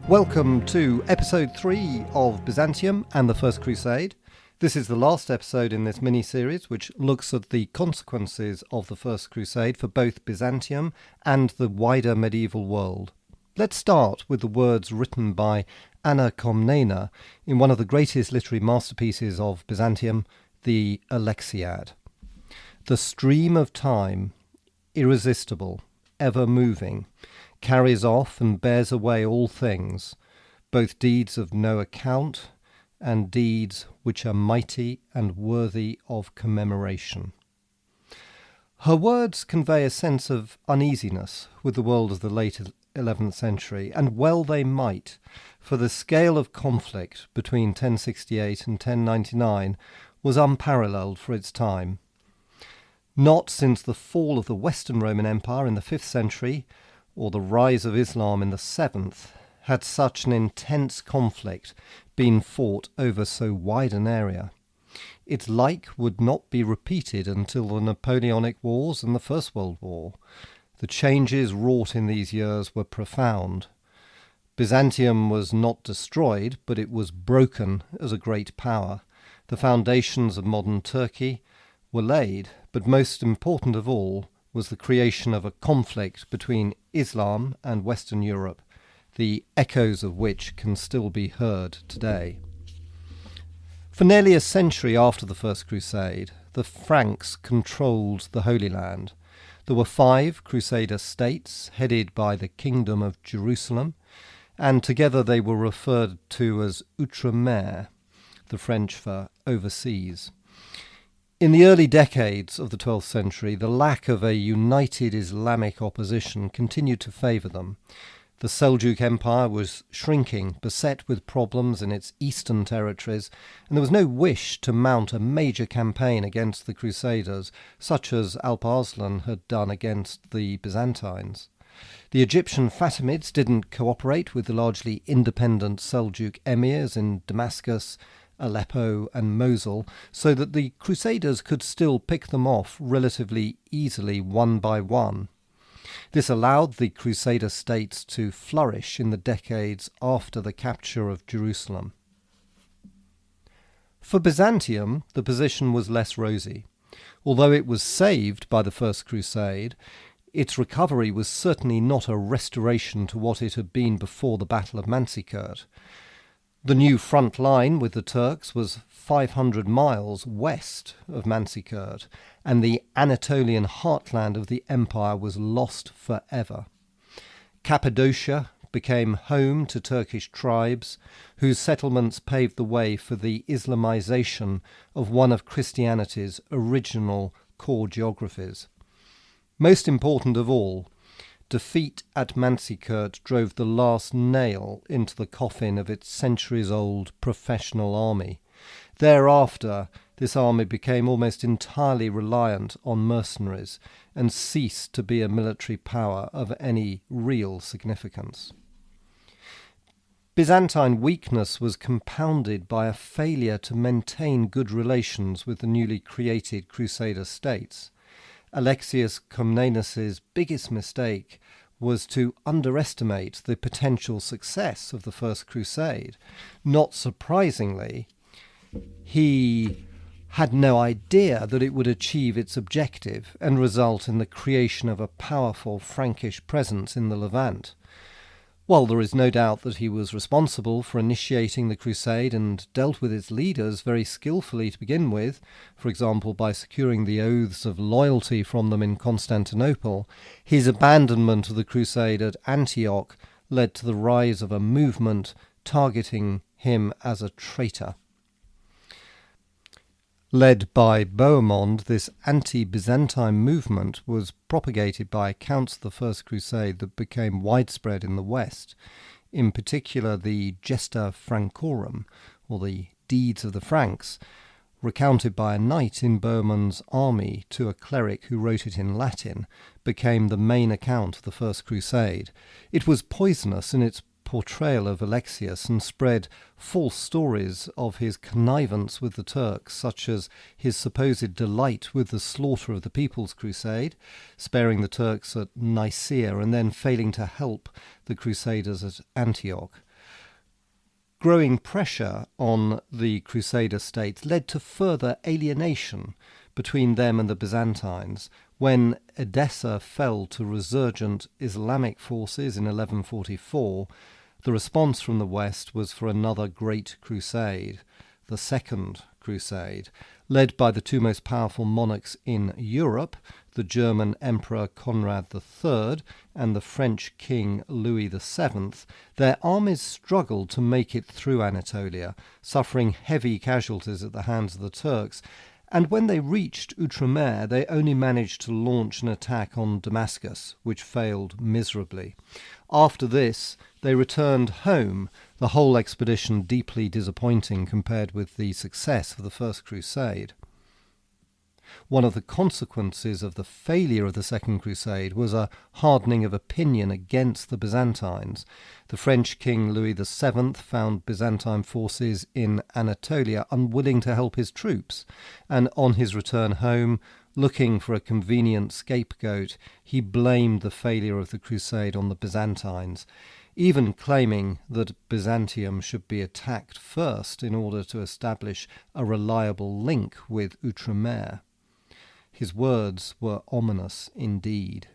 Welcome to episode 3 of Byzantium and the First Crusade. This is the last episode in this mini-series which looks at the consequences of the First Crusade for both Byzantium and the wider medieval world. Let's start with the words written by Anna Komnena in one of the greatest literary masterpieces of Byzantium, the Alexiad. The stream of time, irresistible, ever moving, carries off and bears away all things, both deeds of no account and deeds which are mighty and worthy of commemoration. Her words convey a sense of uneasiness with the world of the late 11th century, and well they might, for the scale of conflict between 1068 and 1099 was unparalleled for its time. Not since the fall of the Western Roman Empire in the 5th century or the rise of Islam in the 7th, had such an intense conflict been fought over so wide an area. Its like would not be repeated until the Napoleonic Wars and the First World War. The changes wrought in these years were profound. Byzantium was not destroyed, but it was broken as a great power. The foundations of modern Turkey were laid, but most important of all was the creation of a conflict between Islam and Western Europe, the echoes of which can still be heard today. For nearly a century after the First Crusade, the Franks controlled the Holy Land. There were 5 Crusader states headed by the Kingdom of Jerusalem, and together they were referred to as Outre-mer, the French for overseas. In the early decades of the 12th century, the lack of a united Islamic opposition continued to favour them. The Seljuk Empire was shrinking, beset with problems in its eastern territories, and there was no wish to mount a major campaign against the Crusaders, such as Alp Arslan had done against the Byzantines. The Egyptian Fatimids didn't cooperate with the largely independent Seljuk emirs in Damascus, Aleppo and Mosul, so that the Crusaders could still pick them off relatively easily one by one. This allowed the Crusader states to flourish in the decades after the capture of Jerusalem. For Byzantium, the position was less rosy. Although it was saved by the First Crusade, its recovery was certainly not a restoration to what it had been before the Battle of Manzikert. The new front line with the Turks was 500 miles west of Manzikert, and the Anatolian heartland of the empire was lost forever. Cappadocia became home to Turkish tribes, whose settlements paved the way for the Islamization of one of Christianity's original core geographies. Most important of all, defeat at Manzikert drove the last nail into the coffin of its centuries-old professional army. Thereafter, this army became almost entirely reliant on mercenaries and ceased to be a military power of any real significance. Byzantine weakness was compounded by a failure to maintain good relations with the newly created Crusader states. Alexius Comnenus's biggest mistake was to underestimate the potential success of the First Crusade. Not surprisingly, he had no idea that it would achieve its objective and result in the creation of a powerful Frankish presence in the Levant. While there is no doubt that he was responsible for initiating the crusade and dealt with its leaders very skillfully to begin with, for example by securing the oaths of loyalty from them in Constantinople, his abandonment of the crusade at Antioch led to the rise of a movement targeting him as a traitor. Led by Bohemond, this anti-Byzantine movement was propagated by accounts of the First Crusade that became widespread in the West, in particular the Gesta Francorum, or the Deeds of the Franks, recounted by a knight in Bohemond's army to a cleric who wrote it in Latin, became the main account of the First Crusade. It was poisonous in its portrayal of Alexius and spread false stories of his connivance with the Turks, such as his supposed delight with the slaughter of the People's Crusade, sparing the Turks at Nicaea and then failing to help the Crusaders at Antioch. growing pressure on the Crusader states led to further alienation between them and the Byzantines. When Edessa fell to resurgent Islamic forces in 1144, the response from the West was for another great crusade, the Second Crusade, led by the two most powerful monarchs in Europe, the German Emperor Conrad III and the French King Louis VII. Their armies struggled to make it through Anatolia, suffering heavy casualties at the hands of the Turks, and when they reached Outremer, they only managed to launch an attack on Damascus, which failed miserably. After this, they returned home, the whole expedition deeply disappointing compared with the success of the First Crusade. One of the consequences of the failure of the Second Crusade was a hardening of opinion against the Byzantines. The French King Louis VII found Byzantine forces in Anatolia unwilling to help his troops, and on his return home, looking for a convenient scapegoat, he blamed the failure of the crusade on the Byzantines, even claiming that Byzantium should be attacked first in order to establish a reliable link with Outremer. His words were ominous indeed.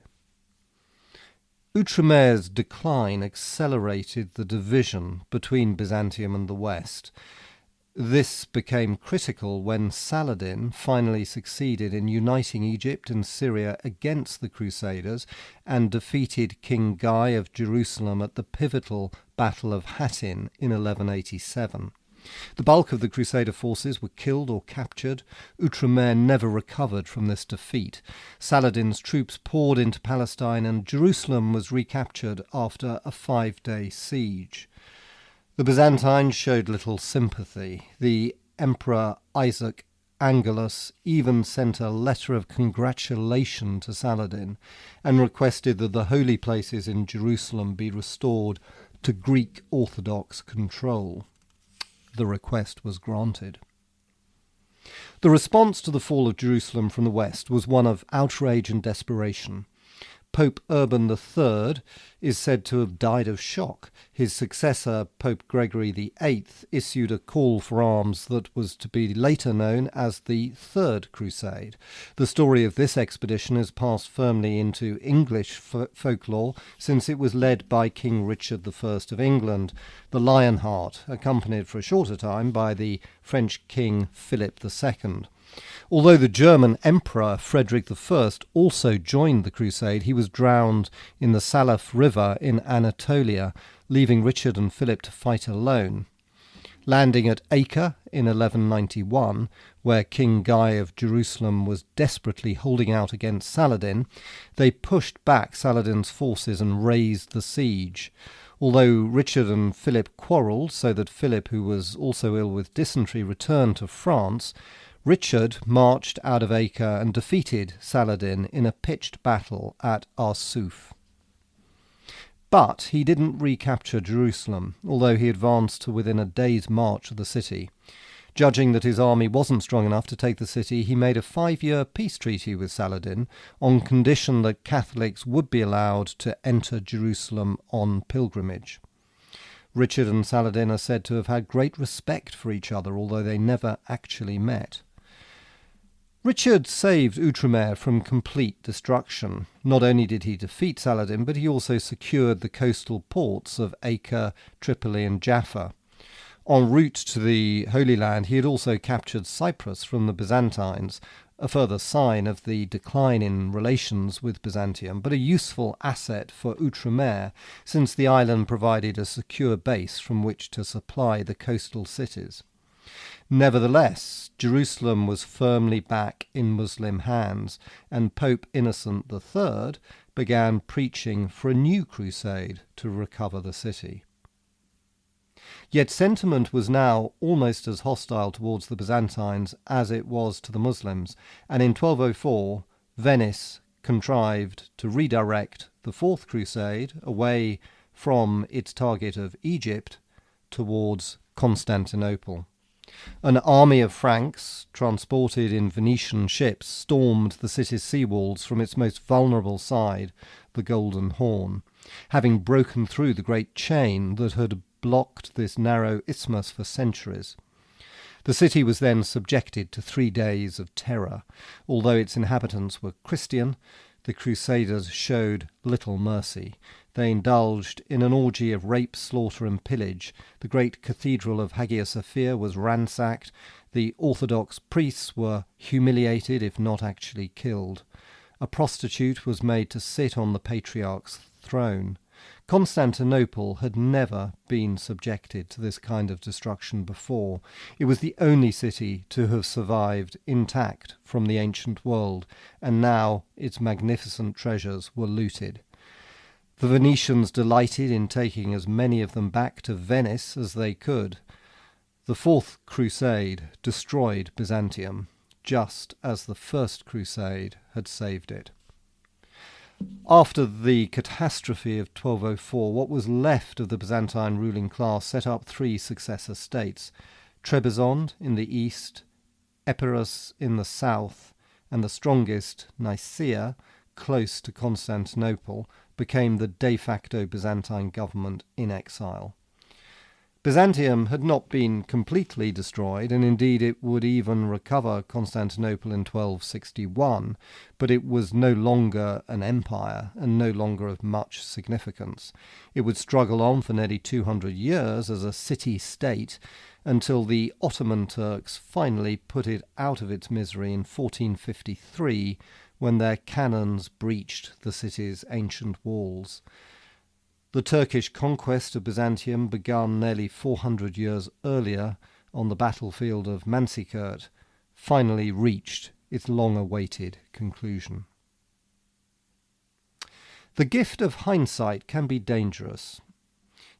Outremer's decline accelerated the division between Byzantium and the West. This became critical when Saladin finally succeeded in uniting Egypt and Syria against the Crusaders and defeated King Guy of Jerusalem at the pivotal Battle of Hattin in 1187. The bulk of the Crusader forces were killed or captured. Outremer never recovered from this defeat. Saladin's troops poured into Palestine and Jerusalem was recaptured after a 5-day siege. The Byzantines showed little sympathy. The Emperor Isaac Angelus even sent a letter of congratulation to Saladin and requested that the holy places in Jerusalem be restored to Greek Orthodox control. The request was granted. The response to the fall of Jerusalem from the West was one of outrage and desperation. Pope Urban III is said to have died of shock. His successor, Pope Gregory VIII, issued a call for arms that was to be later known as the Third Crusade. The story of this expedition has passed firmly into English folklore since it was led by King Richard I of England, the Lionheart, accompanied for a shorter time by the French King Philip II. Although the German Emperor Frederick I also joined the crusade, he was drowned in the Salaf River in Anatolia, leaving Richard and Philip to fight alone. Landing at Acre in 1191, where King Guy of Jerusalem was desperately holding out against Saladin, they pushed back Saladin's forces and raised the siege. Although Richard and Philip quarrelled so that Philip, who was also ill with dysentery, returned to France, Richard marched out of Acre and defeated Saladin in a pitched battle at Arsuf. But he didn't recapture Jerusalem, although he advanced to within a day's march of the city. Judging that his army wasn't strong enough to take the city, he made a 5-year peace treaty with Saladin on condition that Catholics would be allowed to enter Jerusalem on pilgrimage. Richard and Saladin are said to have had great respect for each other, although they never actually met. Richard saved Outremer from complete destruction. Not only did he defeat Saladin, but he also secured the coastal ports of Acre, Tripoli and Jaffa. En route to the Holy Land, he had also captured Cyprus from the Byzantines, a further sign of the decline in relations with Byzantium, but a useful asset for Outremer, since the island provided a secure base from which to supply the coastal cities. Nevertheless, Jerusalem was firmly back in Muslim hands, and Pope Innocent III began preaching for a new crusade to recover the city. Yet sentiment was now almost as hostile towards the Byzantines as it was to the Muslims, and in 1204 Venice contrived to redirect the Fourth Crusade away from its target of Egypt towards Constantinople. An army of Franks, transported in Venetian ships, stormed the city's sea walls from its most vulnerable side, the Golden Horn. Having broken through the great chain that had blocked this narrow isthmus for centuries. The city was then subjected to 3 days of terror. Although its inhabitants were Christian, the Crusaders showed little mercy. They indulged in an orgy of rape, slaughter and pillage. The great cathedral of Hagia Sophia was ransacked. The Orthodox priests were humiliated, if not actually killed. A prostitute was made to sit on the patriarch's throne. Constantinople had never been subjected to this kind of destruction before. It was the only city to have survived intact from the ancient world, and now its magnificent treasures were looted. The Venetians delighted in taking as many of them back to Venice as they could. The Fourth Crusade destroyed Byzantium, just as the First Crusade had saved it. After the catastrophe of 1204, what was left of the Byzantine ruling class set up 3 successor states: Trebizond in the east, Epirus in the south, and the strongest, Nicaea, close to Constantinople, became the de facto Byzantine government in exile. Byzantium had not been completely destroyed, and indeed it would even recover Constantinople in 1261, but it was no longer an empire and no longer of much significance. It would struggle on for nearly 200 years as a city-state until the Ottoman Turks finally put it out of its misery in 1453, when their cannons breached the city's ancient walls. The Turkish conquest of Byzantium, begun nearly 400 years earlier on the battlefield of Manzikert, finally reached its long-awaited conclusion. The gift of hindsight can be dangerous.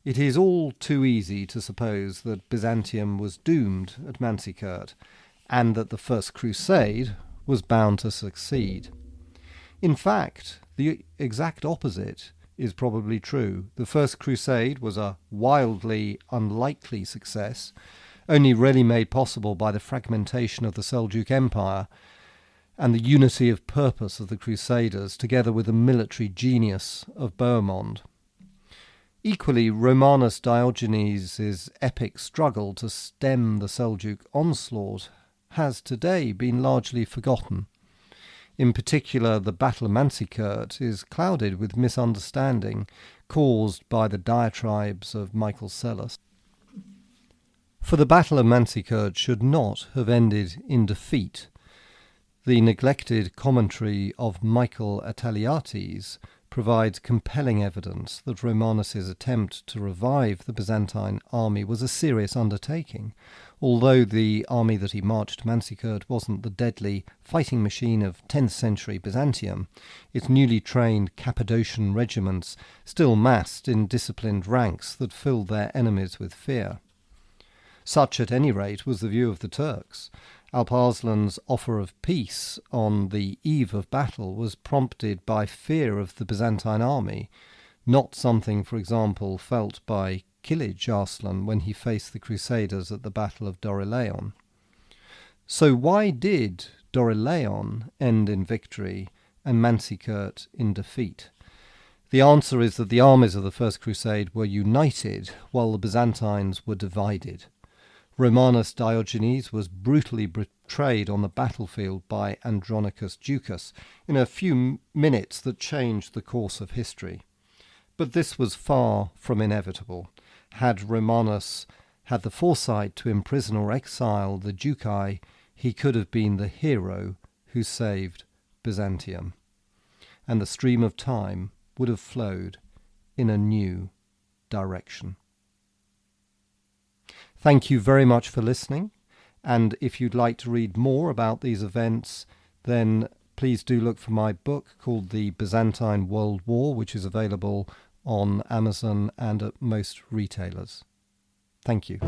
It is all too easy to suppose that Byzantium was doomed at Manzikert, and that the First Crusade was bound to succeed. In fact, the exact opposite is probably true. The First Crusade was a wildly unlikely success, only really made possible by the fragmentation of the Seljuk Empire and the unity of purpose of the Crusaders, together with the military genius of Bohemond. Equally, Romanus Diogenes' epic struggle to stem the Seljuk onslaught has today been largely forgotten. In particular, the Battle of Manzikert is clouded with misunderstanding caused by the diatribes of Michael Psellus. For the Battle of Manzikert should not have ended in defeat. The neglected commentary of Michael Attaliates provides compelling evidence that Romanus's attempt to revive the Byzantine army was a serious undertaking. Although the army that he marched to Manzikert wasn't the deadly fighting machine of 10th century Byzantium, its newly trained Cappadocian regiments still massed in disciplined ranks that filled their enemies with fear. Such, at any rate, was the view of the Turks. Alp Arslan's offer of peace on the eve of battle was prompted by fear of the Byzantine army, not something, for example, felt by Kilij Arslan when he faced the Crusaders at the Battle of Dorylaeon. So why did Dorylaeon end in victory and Manzikert in defeat? The answer is that the armies of the First Crusade were united while the Byzantines were divided. Romanus Diogenes was brutally betrayed on the battlefield by Andronicus Ducas in a few minutes that changed the course of history. But this was far from inevitable. Had Romanus had the foresight to imprison or exile the Ducai, he could have been the hero who saved Byzantium, and the stream of time would have flowed in a new direction. Thank you very much for listening, and if you'd like to read more about these events, then please do look for my book called The Byzantine World War, which is available on Amazon and at most retailers. Thank you.